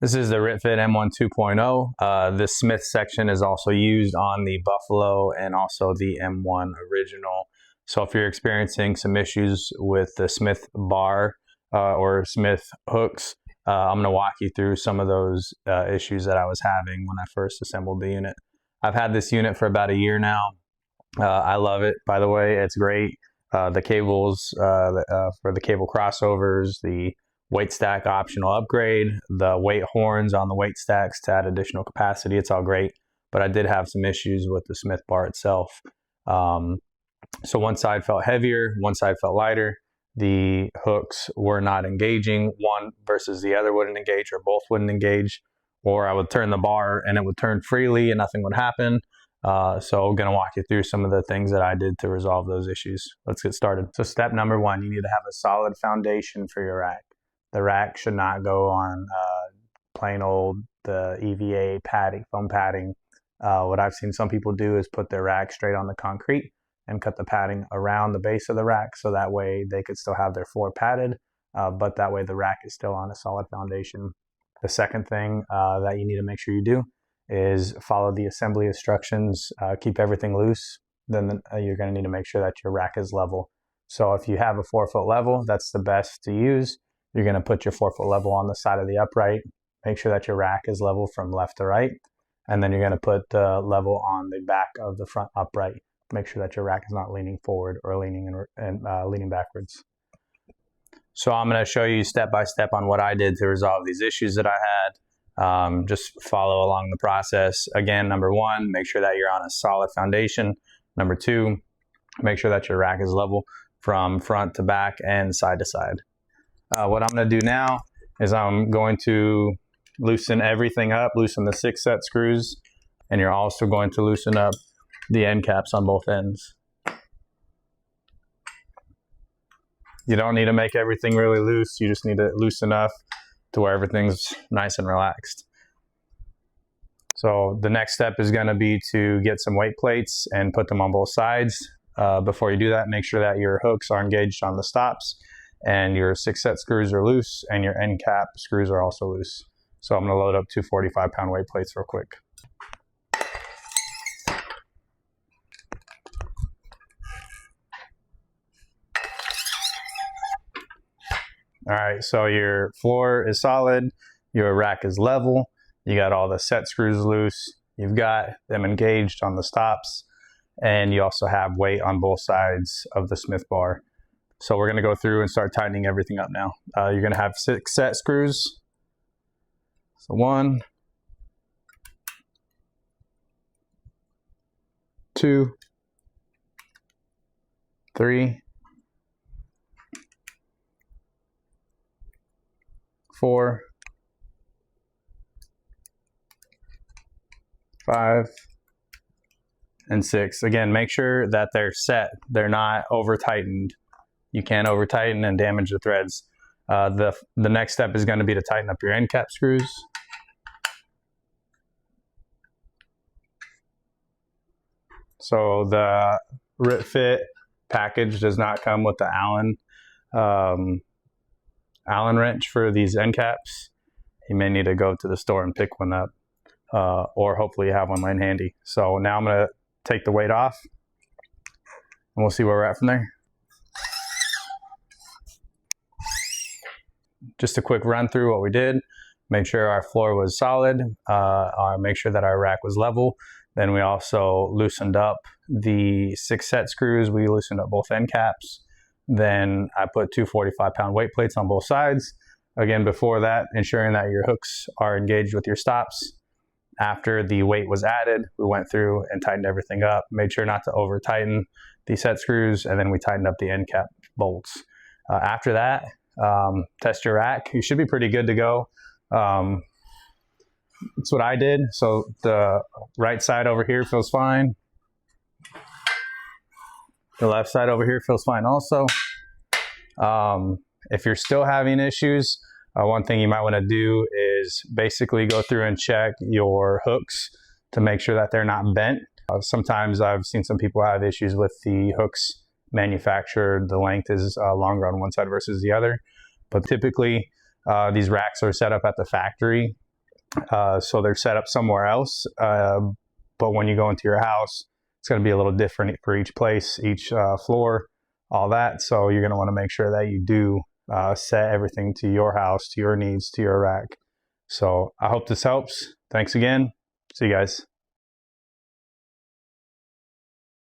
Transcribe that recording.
This is the Ritfit M1 2.0. This Smith section is also used on the Buffalo and also the M1 original. So if you're experiencing some issues with the Smith bar or Smith hooks, I'm going to walk you through some of those issues that I was having when I first assembled the unit. I've had this unit for about a year now. I love it, by the way. It's great. The cables for the cable crossovers, the weight stack optional upgrade, the weight horns on the weight stacks to add additional capacity. It's all great, but I did have some issues with the Smith bar itself. So one side felt heavier, one side felt lighter. The hooks were not engaging. One versus the other wouldn't engage, or both wouldn't engage. Or I would turn the bar and it would turn freely and nothing would happen. So I'm going to walk you through some of the things that I did to resolve those issues. Let's get started. So step number one, you need to have a solid foundation for your rack. The rack should not go on plain old the EVA padding, foam padding. What I've seen some people do is put their rack straight on the concrete and cut the padding around the base of the rack, so that way they could still have their floor padded, but that way the rack is still on a solid foundation. The second thing that you need to make sure you do is follow the assembly instructions, keep everything loose. Then you're going to need to make sure that your rack is level. So if you have a 4-foot level, that's the best to use. You're going to put your 4-foot level on the side of the upright. Make sure that your rack is level from left to right. And then you're going to put the level on the back of the front upright. Make sure that your rack is not leaning forward or leaning backwards. So I'm going to show you step by step on what I did to resolve these issues that I had. Just follow along the process. Again, number one, make sure that you're on a solid foundation. Number two, make sure that your rack is level from front to back and side to side. What I'm going to do now is I'm going to loosen everything up, loosen the 6 set screws, and you're also going to loosen up the end caps on both ends. You don't need to make everything really loose. You just need to loose enough to where everything's nice and relaxed. So the next step is going to be to get some weight plates and put them on both sides. Before you do that, make sure that your hooks are engaged on the stops and your 6 set screws are loose and your end cap screws are also loose. So I'm going to load up 2 45-pound weight plates real quick. All right, so your floor is solid, your rack is level, you got all the set screws loose, you've got them engaged on the stops, and you also have weight on both sides of the Smith bar. So we're going to go through and start tightening everything up now. You're going to have 6 set screws. So 1, 2, 3, 4, 5, and 6. Again, make sure that they're set. They're not over tightened. You can't over tighten and damage the threads. The next step is going to be to tighten up your end cap screws. So the Ritfit package does not come with the Allen wrench for these end caps. You may need to go to the store and pick one up, or hopefully you have one laying handy. So now I'm going to take the weight off and we'll see where we're at from there. Just a quick run through what we did. Make sure our floor was solid, make sure that our rack was level. Then we also loosened up the 6 set screws. We loosened up both end caps. Then I put 2 45-pound weight plates on both sides. Again, before that, ensuring that your hooks are engaged with your stops. After the weight was added, we went through and tightened everything up. Made sure not to over tighten the set screws, and then we tightened up the end cap bolts. After that, test your rack. You should be pretty good to go. That's what I did. So the right side over here feels fine. The left side over here feels fine also. If you're still having issues, one thing you might want to do is basically go through and check your hooks to make sure that they're not bent. Sometimes I've seen some people have issues with the hooks manufactured. The length is longer on one side versus the other. But typically these racks are set up at the factory So they're set up somewhere else. But when you go into your house, it's going to be a little different for each place, each floor, all that. So you're going to want to make sure that you do set everything to your house, to your needs, to your rack. So I hope this helps. Thanks again. See you guys.